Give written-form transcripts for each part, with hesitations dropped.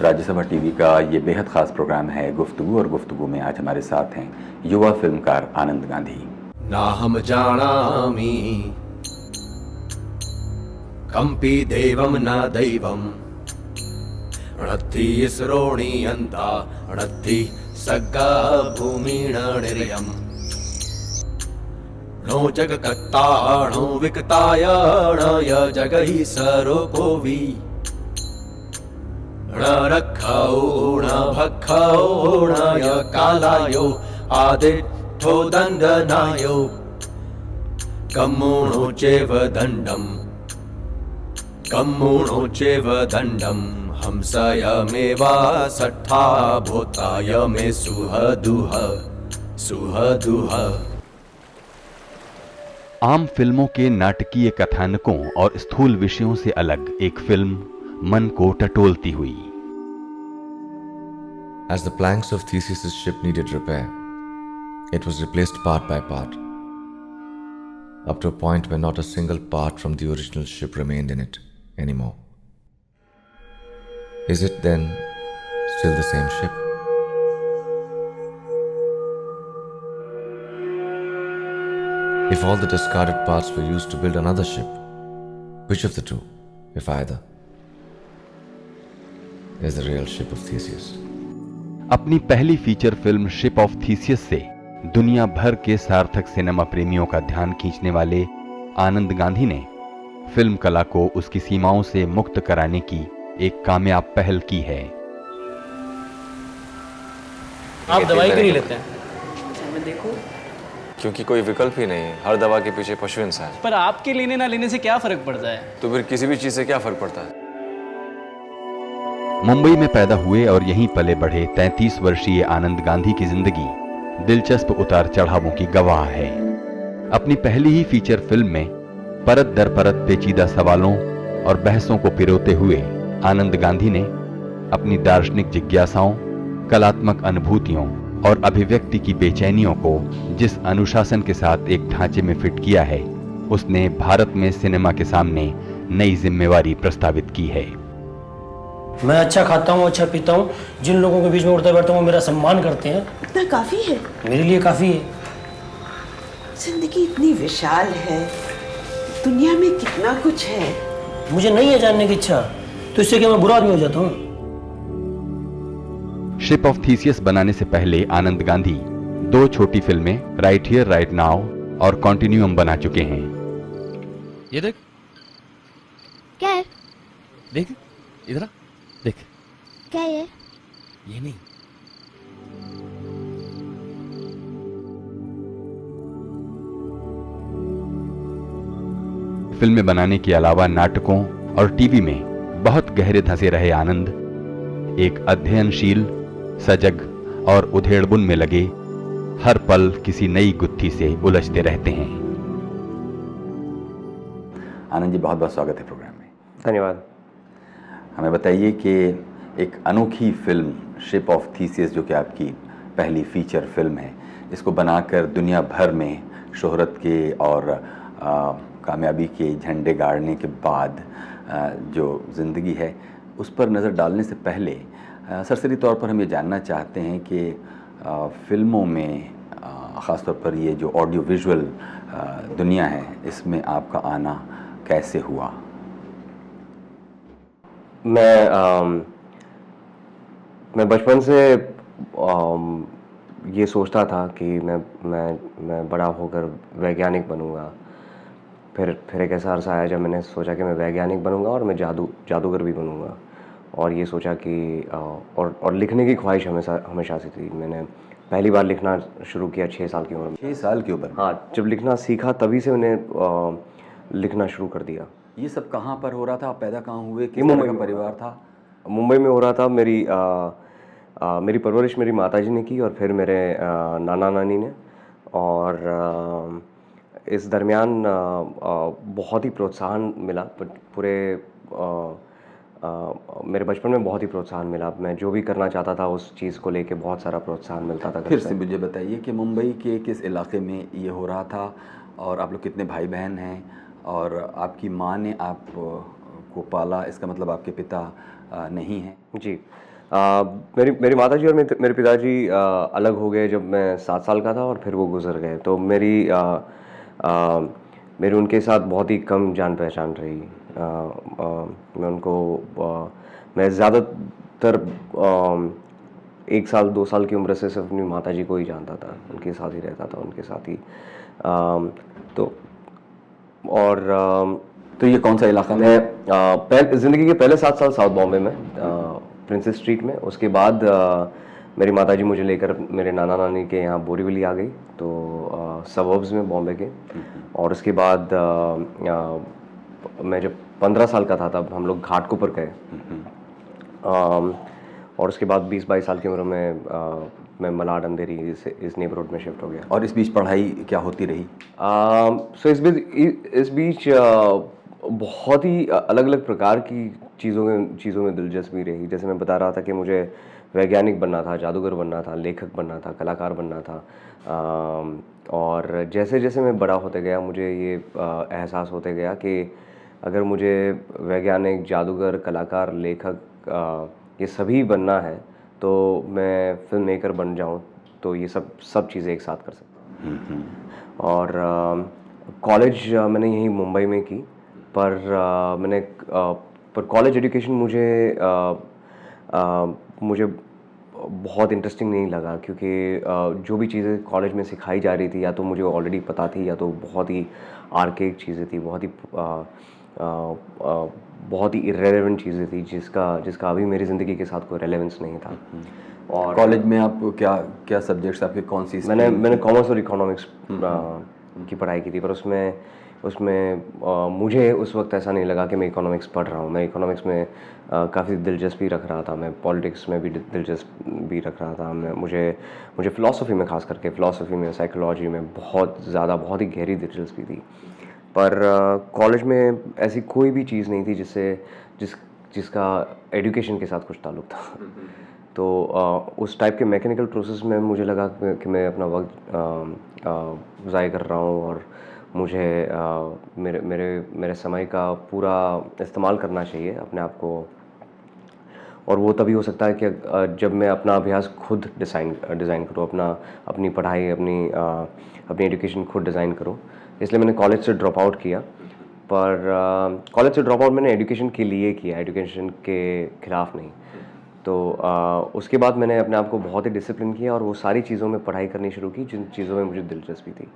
Rajya Sabha TV का ये बेहद ख़ास प्रोग्राम है गुफ्तगू, और गुफ्तगू में आज हमारे साथ हैं युवा फिल्मकार आनंद गांधी। ना हम जानामि कंपी देवम न दैवम णत्ति इसरोणि अंता णत्ति सग्गा भूमिण निर्यम नो जगकर्ताणो विकतायणाय जगहि सरोपोवि न रक्षौ न भक्षौ न कालायो आदित्यो दण्डनायो कम्मुणो चैव दण्डम् हंसयमेवा सट्ठा भूताय मे सुहदुह। आम फिल्मों के नाटकीय कथानकों और स्थूल विषयों से अलग एक फिल्म मन को टटोलती हुई। As the planks of Theseus's ship needed repair, it was replaced part by part, up to a point where not a single part from the original ship remained in it anymore. Is it then still the same ship? If all the discarded parts were used to build another ship, which of the two, if either, is the real ship of Theseus? अपनी पहली feature film ship of Theseus से दुनिया भर के सार्थक cinema प्रेमियों का ध्यान खींचने वाले आनंद गांधी ने फिल्म कला को उसकी सीमाओं से मुक्त कराने की एक कामयाब पहल की है। आप दवाई क्यों नहीं लेते हैं? मैं देखूं? क्योंकि कोई विकल्प ही नहीं है, हर दवा के पीछे पशु इंसान। पर आपके लेने ना लेने से क्या फर्क पड़ता है? तो फिर किसी भी चीज से क्या फर्क पड़ता है? मुंबई में पैदा हुए और यहीं पले बढ़े 33 वर्षीय आनंद गांधी की जिंदगी दिलचस्प उतार चढ़ावों की गवाह है। अपनी पहली ही फीचर फिल्म में परत दर परत पेचीदा सवालों और बहसों को पिरोते हुए आनंद गांधी ने अपनी दार्शनिक जिज्ञासाओं, कलात्मक अनुभूतियों और अभिव्यक्ति की बेचैनियों को जिस अनुशासन के साथ एक ढांचे में फिट किया है, उसने भारत में सिनेमा के सामने नई जिम्मेवारी प्रस्तावित की है। मैं अच्छा खाता हूँ, अच्छा पीता हूँ, जिन लोगों के बीच में उठता बैठता हूँ मेरा सम्मान करते हैं। इतना काफी है? मेरे लिए काफी है। जिंदगी इतनी विशाल है, दुनिया में कितना कुछ है। मुझे नहीं है जानने की इच्छा, तो इससे क्या मैं बुरा आदमी हो जाता हूँ? शिप ऑफ थीसियस बनाने से पहले आनंद गांधी 2 छोटी फिल्में राइट हियर राइट नाउ और कॉन्टिन्यूअम बना चुके हैं। ये देख, क्या है? देख इधर आ, देख। क्या है ये नहीं। फिल्में बनाने के अलावा नाटकों और टीवी में बहुत गहरे धंसे रहे आनंद एक अध्ययनशील, सजग और उधेड़बुन में लगे हर पल किसी नई गुत्थी से उलझते रहते हैं। आनंद जी, बहुत बहुत स्वागत है प्रोग्राम में। धन्यवाद। हमें बताइए कि एक अनोखी फिल्म शिप ऑफ थीसियस, जो कि आपकी पहली फीचर फिल्म है, इसको बनाकर दुनिया भर में शोहरत के और कामयाबी के झंडे गाड़ने के बाद जो ज़िंदगी है उस पर नज़र डालने से पहले सरसरी तौर पर हम ये जानना चाहते हैं कि फिल्मों में ख़ास तौर पर ये जो ऑडियो विजुअल दुनिया है, इसमें आपका आना कैसे हुआ? मैं बचपन से ये सोचता था कि मैं बड़ा होकर वैज्ञानिक बनूंगा। फिर एक ऐसा अरसा आया जब मैंने सोचा कि मैं वैज्ञानिक बनूंगा और मैं जादूगर भी बनूंगा, और ये सोचा कि और लिखने की ख्वाहिश हमेशा से थी। मैंने पहली बार लिखना शुरू किया 6 साल की उम्र में। 6 साल की उम्र? हाँ, जब लिखना सीखा तभी से मैंने लिखना शुरू कर दिया। ये सब कहाँ पर हो रहा था? आप पैदा कहाँ हुए? किस तरह का परिवार था? मुंबई में हो रहा था। मेरी परवरिश मेरी माताजी ने की और फिर मेरे नाना नानी ने, और इस दरमियान बहुत ही प्रोत्साहन मिला। पूरे मेरे बचपन में बहुत ही प्रोत्साहन मिला। मैं जो भी करना चाहता था उस चीज़ को लेके बहुत सारा प्रोत्साहन मिलता था। फिर से मुझे बताइए कि मुंबई के किस इलाके में ये हो रहा था, और आप लोग कितने भाई बहन हैं, और आपकी माँ ने आप को पाला, इसका मतलब आपके पिता नहीं हैं? जी, मेरी माताजी और मेरे पिताजी अलग हो गए जब मैं 7 साल का था और फिर वो गुजर गए। तो मेरी उनके साथ बहुत ही कम जान पहचान रही। मैं उनको मैं ज़्यादातर 1 साल 2 साल की उम्र से सिर्फ अपनी माताजी को ही जानता था, उनके साथ ही रहता था, उनके साथ ही। तो ये कौन सा इलाका में? मैं ज़िंदगी के पहले 7 साल साउथ बॉम्बे में, प्रिंसेस स्ट्रीट में। उसके बाद मेरी माताजी मुझे लेकर मेरे नाना नानी के यहाँ बोरीवली आ गई, तो सबर्ब्स में बॉम्बे के। और उसके बाद मैं जब 15 साल का था तब हम लोग घाटकोपर गए। और उसके बाद 20-22 साल की उम्र में मैं मलाड अंधेरी इस नेबरहुड में शिफ्ट हो गया। और इस बीच पढ़ाई क्या होती रही? सो इस बीच बहुत ही अलग अलग प्रकार की चीज़ों में दिलचस्पी रही। जैसे मैं बता रहा था कि मुझे वैज्ञानिक बनना था, जादूगर बनना था, लेखक बनना था, कलाकार बनना था। और जैसे जैसे मैं बड़ा होते गया मुझे ये एहसास होते गया कि अगर मुझे वैज्ञानिक, जादूगर, कलाकार, लेखक ये सभी बनना है तो मैं फिल्म मेकर बन जाऊं तो ये सब चीज़ें एक साथ कर सकता हूं। और कॉलेज मैंने यहीं मुंबई में की, पर कॉलेज एजुकेशन मुझे बहुत इंटरेस्टिंग नहीं लगा, क्योंकि जो भी चीज़ें कॉलेज में सिखाई जा रही थी या तो मुझे ऑलरेडी पता थी या तो बहुत ही आर्केक चीज़ें थी, बहुत ही इर्रेलेवेंट चीज़ें थी जिसका अभी मेरी ज़िंदगी के साथ कोई रेलेवेंस नहीं था। और कॉलेज में आप क्या सब्जेक्ट्स आपके कौन सी? मैंने कॉमर्स और इकोनॉमिक्स की पढ़ाई की थी, पर उसमें मुझे उस वक्त ऐसा नहीं लगा कि मैं इकोनॉमिक्स पढ़ रहा हूँ। मैं इकोनॉमिक्स में काफ़ी दिलचस्पी रख रहा था, मैं पॉलिटिक्स में भी दिलचस्पी रख रहा था। मुझे फ़िलासफ़ी में, ख़ास करके फ़िलासफ़ी में, साइकोलॉजी में बहुत ही गहरी दिलचस्पी थी। पर कॉलेज में ऐसी कोई भी चीज़ नहीं थी जिसका एजुकेशन के साथ कुछ ताल्लुक़ था। तो उस टाइप के मैकेनिकल प्रोसेस में मुझे लगा कि मैं अपना वक्त ज़ाया कर रहा हूँ और मुझे मेरे समय का पूरा इस्तेमाल करना चाहिए अपने आप को। और वो तभी हो सकता है कि जब मैं अपना अभ्यास खुद डिज़ाइन करूँ, अपनी पढ़ाई, अपनी एजुकेशन खुद डिज़ाइन करूँ। इसलिए मैंने कॉलेज से ड्रॉप आउट किया। पर कॉलेज से ड्रॉप आउट मैंने एजुकेशन के लिए किया, एजुकेशन के ख़िलाफ़ नहीं। तो उसके बाद मैंने अपने आप को बहुत ही डिसिप्लिन किया और वो सारी चीज़ों में पढ़ाई करनी शुरू की जिन चीज़ों में मुझे दिलचस्पी थी।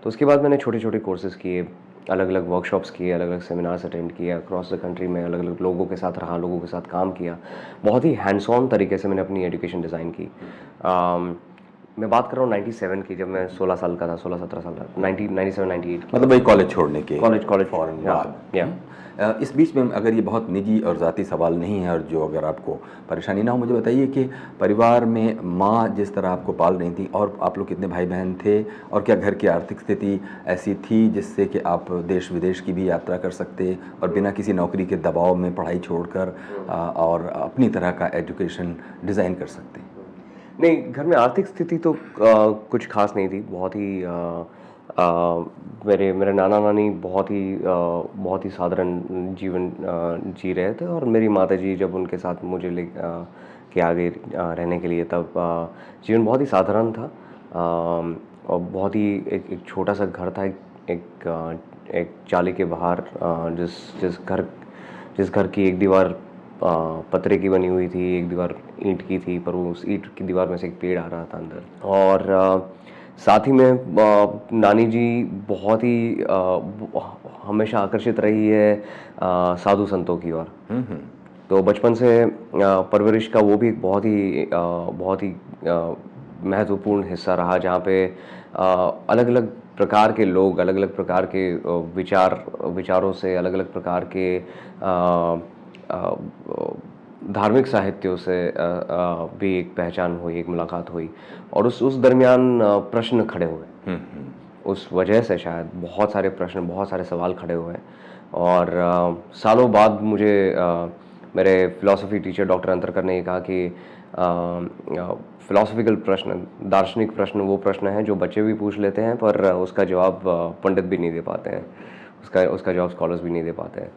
तो उसके बाद मैंने छोटे छोटे कोर्सेज़ किए, अलग अलग वर्कशॉप्स किए, अलग अलग सेमिनार्स अटेंड किए, अक्रॉस द कंट्री में अलग अलग लोगों के साथ रहा, लोगों के साथ काम किया। बहुत ही हैंड्स ऑन तरीके से मैंने अपनी एजुकेशन डिज़ाइन की। मैं बात कर रहा हूँ 97 की, जब मैं 16 साल का था, 16-17 साल का, 97-98 की। मतलब भाई कॉलेज छोड़ने के कॉलेज फौरन बाद। इस बीच में अगर ये बहुत निजी और ज़ाती सवाल नहीं है और जो अगर आपको परेशानी ना हो, मुझे बताइए कि परिवार में माँ जिस तरह आपको पाल रही थी, और आप लोग कितने भाई बहन थे, और क्या घर की आर्थिक स्थिति ऐसी थी जिससे कि आप देश विदेश की भी यात्रा कर सकते और बिना किसी नौकरी के दबाव में पढ़ाई छोड़कर और अपनी तरह का एजुकेशन डिज़ाइन कर सकते? नहीं, घर में आर्थिक स्थिति तो कुछ खास नहीं थी। बहुत ही मेरे नाना नानी बहुत ही साधारण जीवन जी रहे थे, और मेरी माताजी जब उनके साथ मुझे के आगे रहने के लिए, तब जीवन बहुत ही साधारण था। और बहुत ही एक छोटा सा घर था, एक चाली के बाहर, जिस घर की एक दीवार पतरे की बनी हुई थी, एक दीवार ईंट की थी, पर उस ईंट की दीवार में से एक पेड़ आ रहा था अंदर। और साथ ही में नानी जी बहुत ही हमेशा आकर्षित रही है साधु संतों की ओर। तो बचपन से परवरिश का वो भी एक बहुत ही महत्वपूर्ण हिस्सा रहा, जहाँ पे अलग अलग प्रकार के लोग, अलग अलग प्रकार के विचारों से, अलग अलग प्रकार के धार्मिक साहित्यों से भी एक पहचान हुई, एक मुलाकात हुई। और उस दरमियान प्रश्न खड़े हुए, उस वजह से शायद बहुत सारे प्रश्न, बहुत सारे सवाल खड़े हुए। और सालों बाद मुझे मेरे फ़िलासफ़ी टीचर डॉक्टर अंतरकर ने कहा कि फ़िलासफ़िकल प्रश्न, दार्शनिक प्रश्न वो प्रश्न हैं जो बच्चे भी पूछ लेते हैं, पर उसका जवाब पंडित भी नहीं दे पाते हैं, उसका जवाब स्कॉलर्स भी नहीं दे पाते हैं।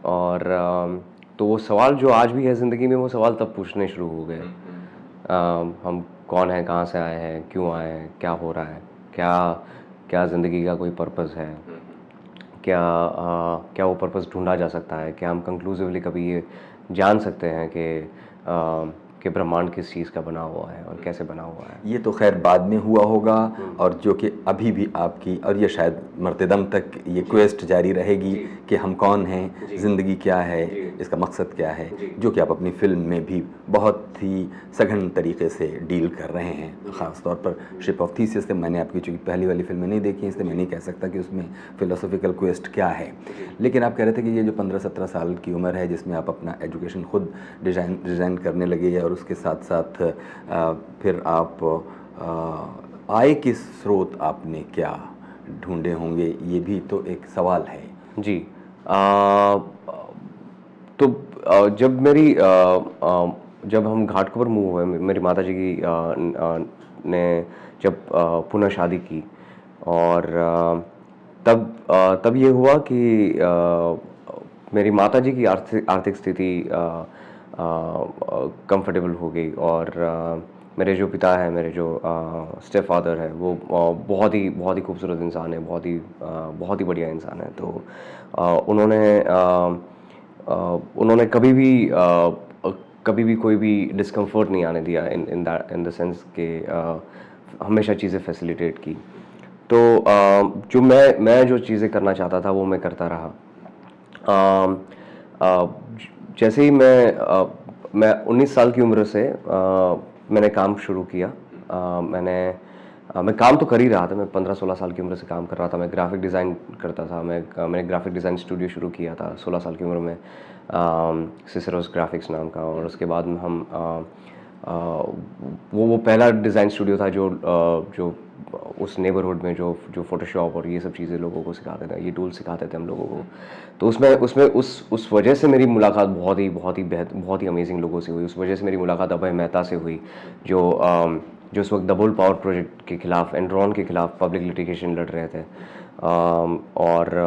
और तो वो सवाल जो आज भी है ज़िंदगी में, वो सवाल तब पूछने शुरू हो गए। हम कौन हैं, कहाँ से आए हैं, क्यों आए हैं, क्या हो रहा है, क्या ज़िंदगी का कोई पर्पस है, क्या वो पर्पस ढूंढा जा सकता है, क्या हम कंक्लूसिवली कभी ये जान सकते हैं कि ब्रह्मांड किस चीज़ का बना हुआ है और कैसे बना हुआ है। ये तो खैर बाद में हुआ होगा, और जो कि अभी भी आपकी, और ये शायद मरतेदम तक ये क्वेस्ट जारी रहेगी कि हम कौन हैं, ज़िंदगी क्या है, इसका मकसद क्या है, जो कि आप अपनी फ़िल्म में भी बहुत ही सघन तरीके से डील कर रहे हैं। ख़ास तौर पर शिप ऑफ थीसिस से मैंने आपकी चूँकि पहली वाली फिल्में नहीं देखी, इसलिए मैं नहीं कह सकता कि उसमें फ़िलोसॉफिकल क्वेस्ट क्या है। लेकिन आप कह रहे थे कि ये जो 15-17 साल की उम्र है जिसमें आप अपना एजुकेशन खुद डिज़ाइन करने लगे, और उसके साथ साथ फिर आप आय के स्रोत आपने क्या ढूंढे होंगे, ये भी तो एक सवाल है। जी, तो जब हम घाटकोपर मूव हुए, मेरी माता जी की ने जब पुनः शादी की, और तब ये हुआ कि मेरी माता जी की आर्थिक स्थिति कंफर्टेबल हो गई, और मेरे जो पिता है, मेरे जो स्टेप फादर है, वो बहुत ही खूबसूरत इंसान है, बहुत ही बढ़िया इंसान है। तो उन्होंने कभी भी कोई भी डिस्कम्फर्ट नहीं आने दिया इन द सेंस कि हमेशा चीज़ें फैसिलिटेट की। तो जो मैं जो चीज़ें करना चाहता था वो मैं करता रहा। जैसे ही मैं 19 साल की उम्र से मैंने काम शुरू किया। मैं काम तो कर ही रहा था, मैं 15-16 साल की उम्र से काम कर रहा था। मैं ग्राफिक डिज़ाइन करता था, मैंने ग्राफिक डिज़ाइन स्टूडियो शुरू किया था 16 साल की उम्र में, सिसरोस ग्राफिक्स नाम का। और उसके बाद में हम वो पहला डिज़ाइन स्टूडियो था जो उस नेबरहुड में जो फोटोशॉप और ये सब चीज़ें लोगों को सिखाते थे, ये टूल सिखाते थे हम लोगों को। तो उसमें उस वजह से मेरी मुलाकात बहुत ही अमेजिंग लोगों से हुई। उस वजह से मेरी मुलाकात अभय मेहता से हुई, जो उस वक्त डबल पावर प्रोजेक्ट के खिलाफ, एनरॉन के खिलाफ पब्लिक लिटिगेशन लड़ रहे थे। और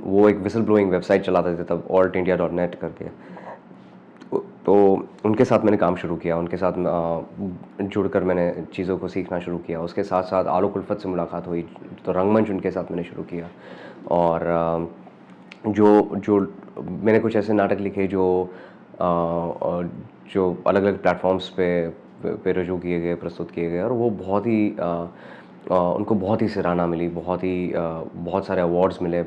वो एक विसल ब्लोइंग वेबसाइट चलाते थे तब, altindia.net करके। तो उनके साथ मैंने काम शुरू किया, उनके साथ जुड़कर मैंने चीज़ों को सीखना शुरू किया। उसके साथ साथ आलोक उल्फत से मुलाकात हुई, तो रंगमंच उनके साथ मैंने शुरू किया। और जो मैंने कुछ ऐसे नाटक लिखे जो अलग अलग प्लेटफॉर्म्स पे रजू किए गए, प्रस्तुत किए गए, और वो उनको बहुत ही सराहना मिली, बहुत सारे अवार्ड्स मिले,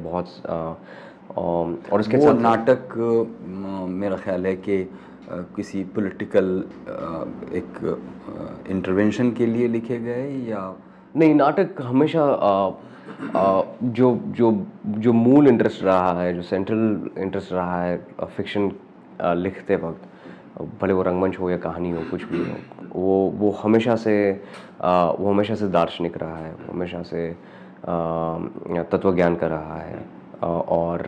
और उसके साथ नाटक मेरा ख्याल है कि किसी पॉलिटिकल एक इंटरवेंशन के लिए लिखे गए या नहीं। नाटक हमेशा जो मूल इंटरेस्ट रहा है, जो सेंट्रल इंटरेस्ट रहा है फिक्शन लिखते वक्त, भले वो रंगमंच हो या कहानी हो, कुछ भी हो, वो हमेशा से दार्शनिक रहा है, हमेशा से तत्वज्ञान का रहा है। और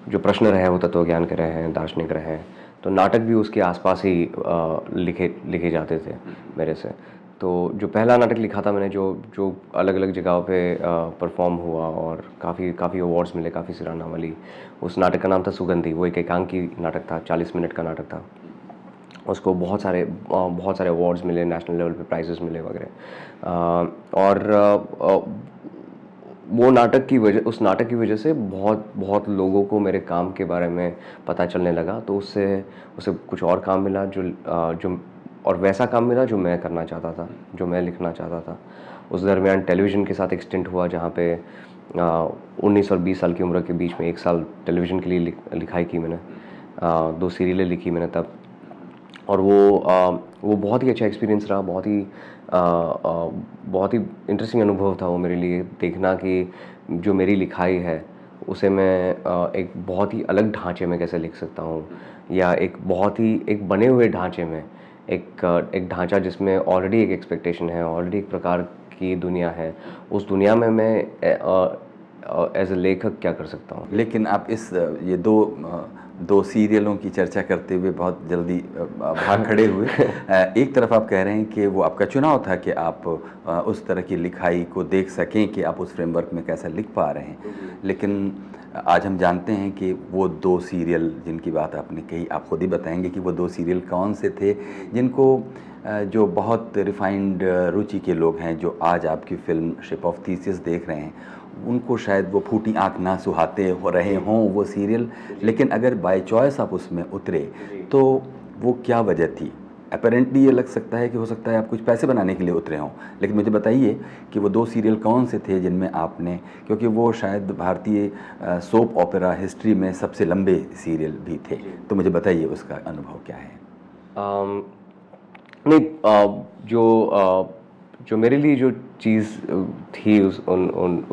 जो प्रश्न रहे वो तत्वज्ञान के रहे हैं, दार्शनिक रहे हैं। तो नाटक भी उसके आसपास ही लिखे जाते थे मेरे से। तो जो पहला नाटक लिखा था मैंने, जो अलग अलग जगहों पे परफॉर्म हुआ और काफ़ी अवार्ड्स मिले, काफ़ी सराहना मिली, उस नाटक का नाम था सुगंधी। वो एक एकांकी नाटक था, 40 मिनट का नाटक था। उसको बहुत सारे अवार्ड्स मिले, नेशनल लेवल पे प्राइजेस मिले वगैरह। और वो उस नाटक की वजह से बहुत लोगों को मेरे काम के बारे में पता चलने लगा। तो उसे कुछ और काम मिला, जो और वैसा काम मिला जो मैं करना चाहता था, जो मैं लिखना चाहता था। उस दरमियान टेलीविज़न के साथ एक स्टिंट हुआ, जहाँ पे 19 और 20 साल की उम्र के बीच में 1 साल टेलीविज़न के लिए लिखाई की मैंने, 2 सीरियलें लिखी मैंने तब। और वो बहुत ही अच्छा एक्सपीरियंस रहा, बहुत ही इंटरेस्टिंग अनुभव था वो मेरे लिए, देखना कि जो मेरी लिखाई है उसे मैं एक बहुत ही अलग ढांचे में कैसे लिख सकता हूँ, या एक बने हुए ढांचे में, एक ढांचा जिसमें ऑलरेडी एक एक्सपेक्टेशन है, ऑलरेडी एक प्रकार की दुनिया है, उस दुनिया में मैं एज ए लेखक क्या कर सकता हूँ। लेकिन आप ये दो दो सीरियलों की चर्चा करते हुए बहुत जल्दी भाग खड़े हुए। एक तरफ आप कह रहे हैं कि वो आपका चुनाव था कि आप उस तरह की लिखाई को देख सकें कि आप उस फ्रेमवर्क में कैसा लिख पा रहे हैं, लेकिन आज हम जानते हैं कि वो दो सीरियल जिनकी बात आपने कही, आप खुद ही बताएंगे कि वो दो सीरियल कौन से थे जिनको जो बहुत रिफाइंड रुचि के लोग हैं जो आज आपकी फ़िल्म शिप ऑफ थीसिस देख रहे हैं, उनको शायद वो फूटी आंख ना सुहाते हो रहे हों वो सीरियल, लेकिन अगर बाय चॉइस आप उसमें उतरे तो वो क्या वजह थी? अपेरेंटली ये लग सकता है कि हो सकता है आप कुछ पैसे बनाने के लिए उतरे हों, लेकिन मुझे बताइए कि वो दो सीरियल कौन से थे जिनमें आपने, क्योंकि वो शायद भारतीय सोप ओपेरा हिस्ट्री में सबसे लंबे सीरियल भी थे, तो मुझे बताइए उसका अनुभव क्या है? जो मेरे लिए जो चीज़ थी उस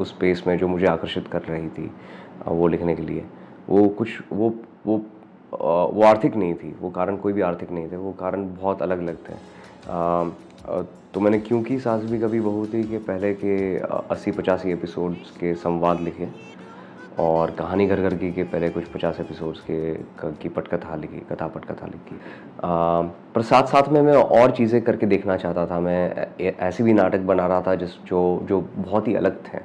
स्पेस में जो मुझे आकर्षित कर रही थी वो लिखने के लिए, वो कुछ वो आर्थिक नहीं थी, वो कारण कोई भी आर्थिक नहीं थे, वो कारण बहुत अलग अलग थे। तो मैंने क्योंकि सास भी कभी बहू थी कि पहले के 80-85 एपिसोड्स के संवाद लिखे और कहानी घर घर की के पहले कुछ 50 एपिसोड्स की पटकथा लिखी, कथा पटकथा लिखी। पर साथ साथ में मैं और चीज़ें करके देखना चाहता था। मैं ऐसे भी नाटक बना रहा था जो बहुत ही अलग थे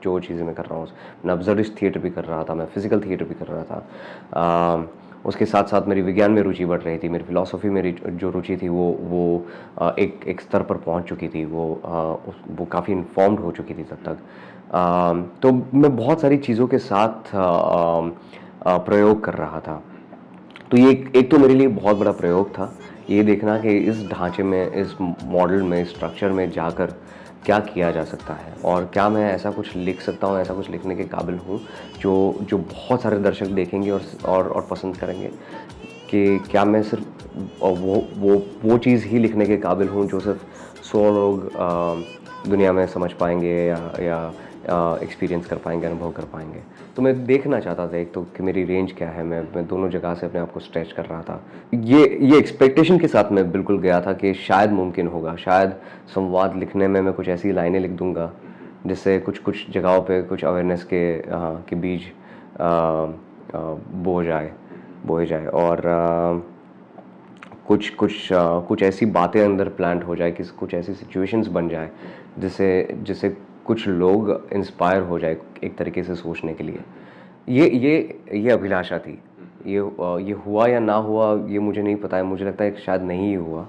जो चीज़ें मैं कर रहा हूँ। मैं ऑब्जर्विस्ट थिएटर भी कर रहा था, मैं फिज़िकल थिएटर भी कर रहा था। उसके साथ साथ मेरी विज्ञान में रुचि बढ़ रही थी, मेरी फ़िलासफ़ी में जो रुचि थी वो एक स्तर पर पहुँच चुकी थी, वो काफ़ी इन्फॉर्म्ड हो चुकी थी तब तक। तो मैं बहुत सारी चीज़ों के साथ प्रयोग कर रहा था। तो ये एक तो मेरे लिए बहुत बड़ा प्रयोग था, ये देखना कि इस ढांचे में, इस मॉडल में, इस स्ट्रक्चर में जाकर क्या किया जा सकता है और क्या मैं ऐसा कुछ लिख सकता हूँ, ऐसा कुछ लिखने के काबिल हूँ जो बहुत सारे दर्शक देखेंगे और पसंद करेंगे, कि क्या मैं सिर्फ वो चीज़ ही लिखने के काबिल हूँ जो सिर्फ 100 लोग दुनिया में समझ पाएंगे या एक्सपीरियंस कर पाएंगे, अनुभव कर पाएंगे। तो मैं देखना चाहता था एक तो कि मेरी रेंज क्या है, मैं दोनों जगह से अपने आप को स्ट्रेच कर रहा था। ये एक्सपेक्टेशन के साथ मैं बिल्कुल गया था कि शायद मुमकिन होगा, शायद संवाद लिखने में मैं कुछ ऐसी लाइनें लिख दूंगा जिससे कुछ जगहों पे कुछ अवेयरनेस के बीज बोए जाए और कुछ ऐसी बातें अंदर प्लांट हो जाए कि कुछ ऐसी सिचुएशंस बन जाए जिससे कुछ लोग इंस्पायर हो जाए एक तरीके से सोचने के लिए। ये अभिलाषा थी। ये हुआ या ना हुआ ये मुझे नहीं पता है, मुझे लगता है कि शायद नहीं हुआ,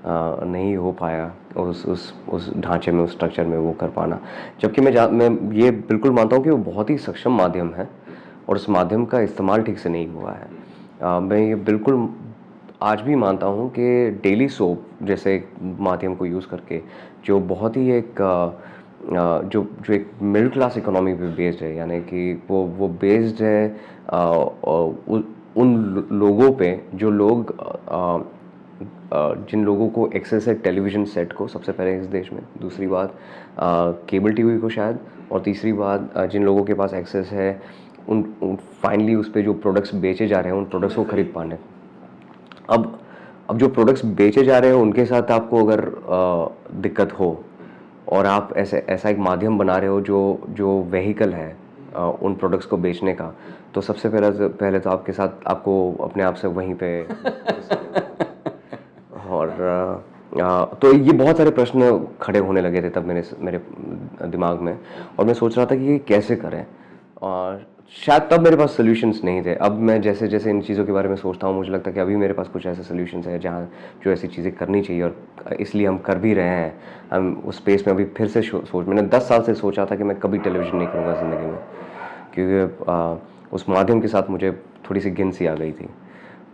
नहीं हो पाया उस ढांचे में, उस स्ट्रक्चर में वो कर पाना। जबकि मैं ये बिल्कुल मानता हूँ कि वो बहुत ही सक्षम माध्यम है और उस माध्यम का इस्तेमाल ठीक से नहीं हुआ है। मैं ये बिल्कुल आज भी मानता हूँ कि डेली सोप जैसे एक माध्यम को यूज़ करके जो बहुत ही जो एक मिडिल क्लास इकोनॉमी पे बेस्ड है, यानी कि वो बेस्ड है उन लोगों पे जो लोग जिन लोगों को एक्सेस है टेलीविज़न सेट को सबसे पहले इस देश में, दूसरी बात केबल टीवी को शायद, और तीसरी बात जिन लोगों के पास एक्सेस है उन फाइनली उस पे जो प्रोडक्ट्स बेचे जा रहे हैं उन प्रोडक्ट्स को खरीद पाने। अब जो प्रोडक्ट्स बेचे जा रहे हैं उनके साथ आपको अगर दिक्कत हो और आप ऐसा एक माध्यम बना रहे हो जो वेहिकल है उन प्रोडक्ट्स को बेचने का, तो सबसे पहले तो आपके साथ आपको अपने आप से वहीं पे और तो ये बहुत सारे प्रश्न खड़े होने लगे थे तब मेरे दिमाग में, और मैं सोच रहा था कि ये कैसे करें, और शायद तब मेरे पास सोल्यूशंस नहीं थे। अब मैं जैसे जैसे इन चीज़ों के बारे में सोचता हूँ मुझे लगता है कि अभी मेरे पास कुछ ऐसे सोल्यूशंस हैं जहाँ जो ऐसी चीज़ें करनी चाहिए, और इसलिए हम कर भी रहे हैं। हम उस स्पेस में अभी फिर से मैंने 10 साल से सोचा था कि मैं कभी टेलीविज़न नहीं करूँगा ज़िंदगी में, क्योंकि उस माध्यम के साथ मुझे थोड़ी सी घिन सी आ गई थी।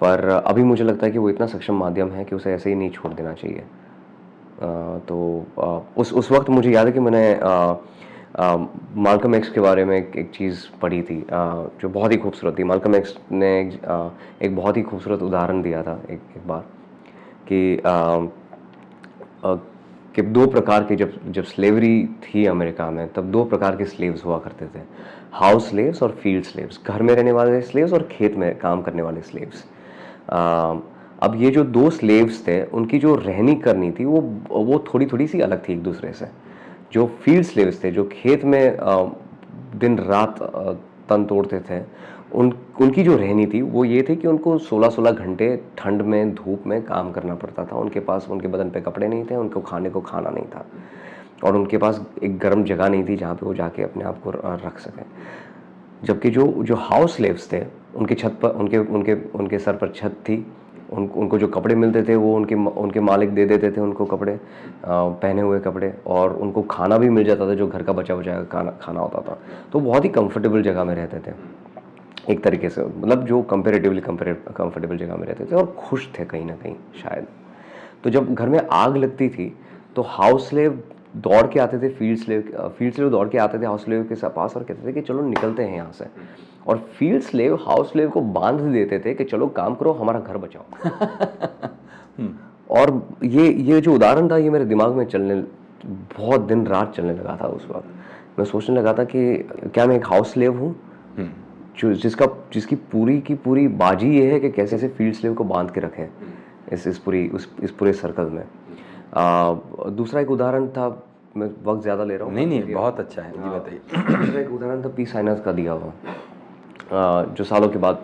पर अभी मुझे लगता है कि वो इतना सक्षम माध्यम है कि उसे ऐसे ही नहीं छोड़ देना चाहिए। तो उस वक्त मुझे याद है कि मैंने माल्कम एक्स के बारे में एक चीज़ पढ़ी थी जो बहुत ही खूबसूरत थी। माल्कम एक्स ने एक बहुत ही खूबसूरत उदाहरण दिया था एक बार कि 2 प्रकार के जब स्लेवरी थी अमेरिका में तब 2 प्रकार के स्लेव्स हुआ करते थे, हाउस स्लेव्स और फील्ड स्लेव्स, घर में रहने वाले स्लेव्स और खेत में काम करने वाले स्लेव्स। अब ये जो 2 स्लेव्स थे उनकी जो रहनी करनी थी वो थोड़ी सी अलग थी एक दूसरे से। जो फील्ड स्लेव्स थे जो खेत में दिन रात तन तोड़ते थे उनकी जो रहनी थी वो ये थी कि उनको 16-16 घंटे ठंड में धूप में काम करना पड़ता था। उनके पास उनके बदन पे कपड़े नहीं थे, उनको खाने को खाना नहीं था, और उनके पास एक गर्म जगह नहीं थी जहाँ पे वो जाके अपने आप को रख सकें। जबकि जो हाउस स्लेव्स थे, उनके छत पर उनके सर पर छत थी, उनको जो कपड़े मिलते थे वो उनके मालिक दे देते थे उनको कपड़े, पहने हुए कपड़े, और उनको खाना भी मिल जाता था जो घर का बचा बचा खाना होता था। तो बहुत ही कंफर्टेबल जगह में रहते थे एक तरीके से, मतलब जो कंपेरेटिवली कंफर्टेबल जगह में रहते थे और खुश थे कहीं ना कहीं शायद। तो जब घर में आग लगती थी तो हाउस स्लेव दौड़ के आते थे, फील्ड स्लेव दौड़ के आते थे हाउस स्लेव के पास और कहते थे कि चलो निकलते हैं यहाँ से, और फील्ड स्लेव हाउस स्लेव को बांध देते थे कि चलो काम करो, हमारा घर बचाओ। और ये जो उदाहरण था ये मेरे दिमाग में बहुत दिन रात चलने लगा था। उस वक्त मैं सोचने लगा था कि क्या मैं एक हाउस स्लेव हूँ जिसकी पूरी की पूरी बाजी ये है कि कैसे ऐसे फील्ड स्लेव को बांध के रखें इस पूरे सर्कल में। दूसरा एक उदाहरण था, मैं वक्त ज़्यादा ले रहा हूँ। नहीं बहुत अच्छा है, जी बताइए। दूसरा एक उदाहरण था पी साइनस का दिया हुआ, जो सालों के बाद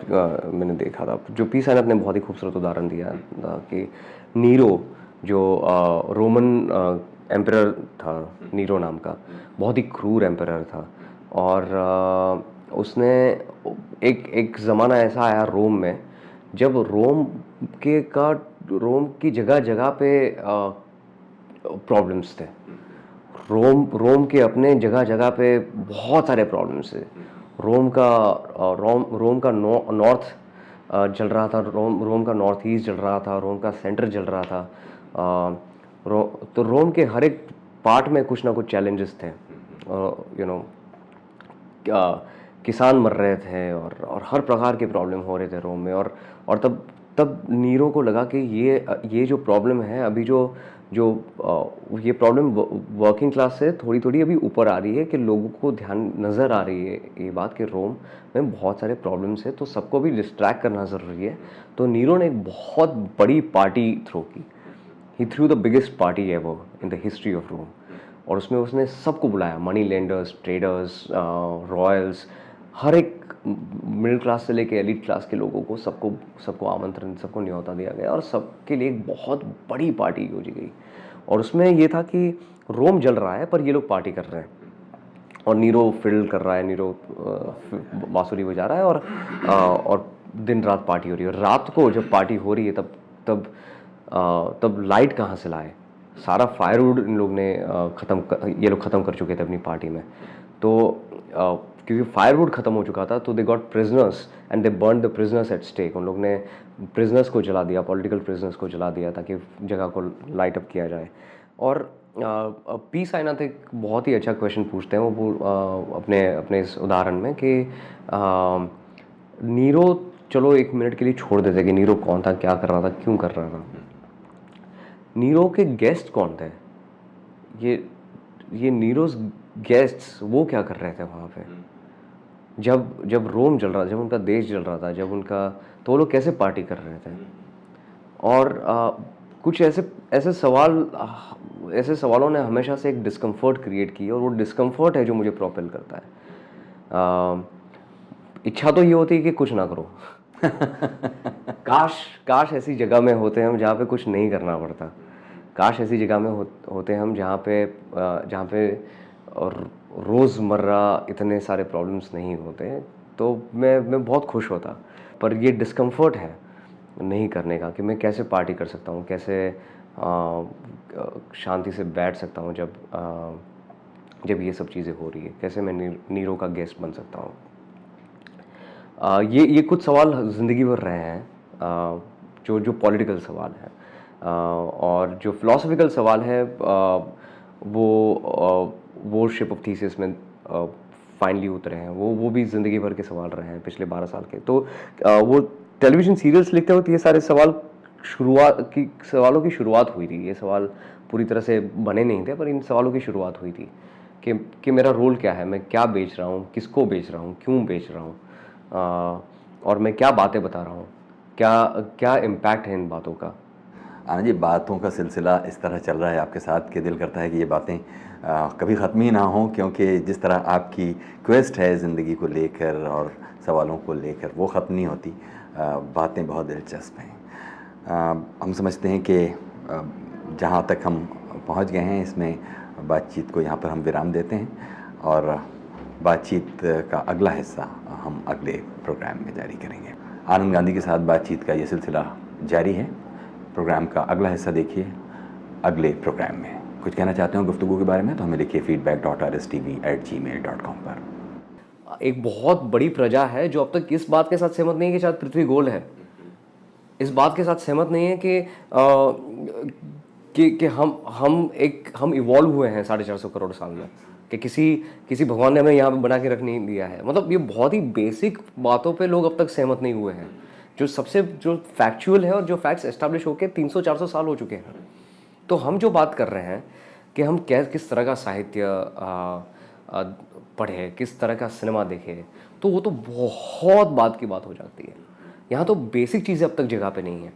मैंने देखा था। जो पी साइनस ने बहुत ही खूबसूरत उदाहरण दिया था कि नीरो जो रोमन एम्परर था, नीरो नाम का, बहुत ही क्रूर एम्परर था, और उसने एक ज़माना ऐसा आया रोम में जब रोम की जगह जगह पे प्रॉब्लम्स थे। रोम के अपने जगह जगह पे बहुत सारे प्रॉब्लम्स थे। रोम का नॉर्थ जल रहा था, रोम का नॉर्थ ईस्ट जल रहा था, रोम का सेंटर जल रहा था। तो रोम के हर एक पार्ट में कुछ ना कुछ चैलेंजेस थे। किसान मर रहे थे और हर प्रकार के प्रॉब्लम हो रहे थे रोम में। और तब नीरो को लगा कि ये जो प्रॉब्लम है अभी ये प्रॉब्लम वर्किंग क्लास से थोड़ी थोड़ी अभी ऊपर आ रही है, कि लोगों को ध्यान नज़र आ रही है ये बात कि रोम में बहुत सारे प्रॉब्लम्स है, तो सबको भी डिस्ट्रैक्ट करना ज़रूरी है। तो नीरो ने एक बहुत बड़ी पार्टी थ्रो की। He threw the biggest party ever in the history of Rome, और उसमें उसने सबको बुलाया, मनी लेंडर्स, ट्रेडर्स, रॉयल्स, हर एक मिडिल क्लास से लेके एलिट क्लास के लोगों को सबको आमंत्रण, सबको न्योता दिया गया, और सबके लिए एक बहुत बड़ी पार्टी योजी गई। और उसमें ये था कि रोम जल रहा है पर ये लोग पार्टी कर रहे हैं, और नीरो फिल कर रहा है, नीरो बांसुरी बजा रहा है, और दिन रात पार्टी हो रही है। रात को जब पार्टी हो रही है तब लाइट कहाँ से लाए? सारा फायरवुड ये लोग ख़त्म कर चुके थे अपनी पार्टी में। तो क्योंकि फायरवुड ख़त्म हो चुका था तो they got prisoners and they burn the prisoners at stake. उन लोग ने प्रिजनर्स को जला दिया, पॉलिटिकल प्रिजनर्स को जला दिया, ताकि जगह को लाइट अप किया जाए। और पी साइनस एक बहुत ही अच्छा क्वेश्चन पूछते हैं वो अपने इस उदाहरण में कि नीरो, चलो एक मिनट के लिए छोड़ देते कि नीरो कौन था, क्या कर रहा था, क्यों कर रहा था। नीरो के गेस्ट कौन थे? ये नीरोज गेस्ट्स वो क्या कर रहे थे वहाँ पे? जब रोम जल रहा था, जब उनका देश जल रहा था, तो वो लोग कैसे पार्टी कर रहे थे? और कुछ ऐसे सवालों ने हमेशा से एक डिस्कम्फर्ट क्रिएट की, और वो डिस्कम्फर्ट है जो मुझे प्रोपेल करता है। इच्छा तो ये होती है कि कुछ ना करो। काश ऐसी जगह में होते हम जहाँ पे कुछ नहीं करना पड़ता। काश ऐसी जगह में होते हम जहाँ पे रोज़मर्रा इतने सारे प्रॉब्लम्स नहीं होते, तो मैं बहुत खुश होता। पर ये डिस्कम्फर्ट है नहीं करने का, कि मैं कैसे पार्टी कर सकता हूँ, कैसे शांति से बैठ सकता हूँ जब ये सब चीज़ें हो रही है, कैसे मैं नीरो का गेस्ट बन सकता हूँ। ये कुछ सवाल ज़िंदगी भर रहे हैं, जो पॉलिटिकल सवाल है, और जो फिलॉसफिकल सवाल है वो शिप ऑफ थीसिस में फाइनली उतरे हैं। वो भी ज़िंदगी भर के सवाल रहे हैं पिछले 12 साल के। तो वो टेलीविज़न सीरियल्स लिखते वक्त ये सारे सवालों की शुरुआत हुई थी। ये सवाल पूरी तरह से बने नहीं थे, पर इन सवालों की शुरुआत हुई थी कि मेरा रोल क्या है, मैं क्या बेच रहा हूँ, किसको बेच रहा हूँ, क्यों बेच रहा हूँ, और मैं क्या बातें बता रहा हूँ, क्या इम्पैक्ट है इन बातों का। आनंद जी, बातों का सिलसिला इस तरह चल रहा है आपके साथ कि दिल करता है कि ये बातें कभी ख़त्म ही ना हो, क्योंकि जिस तरह आपकी क्वेस्ट है ज़िंदगी को लेकर और सवालों को लेकर, वो ख़त्म नहीं होती। बातें बहुत दिलचस्प हैं। हम समझते हैं कि जहाँ तक हम पहुँच गए हैं इसमें बातचीत को यहाँ पर हम विराम देते हैं और बातचीत का अगला हिस्सा हम अगले प्रोग्राम में जारी करेंगे। आनंद गांधी के साथ बातचीत का ये सिलसिला जारी है। प्रोग्राम का अगला हिस्सा देखिए अगले प्रोग्राम में। कुछ कहना चाहते हो गुफ्तगू के बारे में तो हमें लिखिए feedback.rstv@gmail.com पर। एक बहुत बड़ी प्रजा है जो अब तक इस बात के साथ सहमत नहीं है कि शायद पृथ्वी गोल है, इस बात के साथ सहमत नहीं है कि हम इवॉल्व हुए हैं 450 करोड़ साल में, कि किसी भगवान ने हमें यहाँ पे बना के रख नहीं दिया है। मतलब ये बहुत ही बेसिक बातों पे लोग अब तक सहमत नहीं हुए हैं, जो फैक्चुअल है और जो फैक्ट्स एस्टैब्लिश होकर 300-400 साल हो चुके हैं। तो हम जो बात कर रहे हैं कि हम किस तरह का साहित्य पढ़े, किस तरह का सिनेमा देखे, तो वो तो बहुत बात की बात हो जाती है। यहाँ तो बेसिक चीज़ें अब तक जगह पे नहीं है।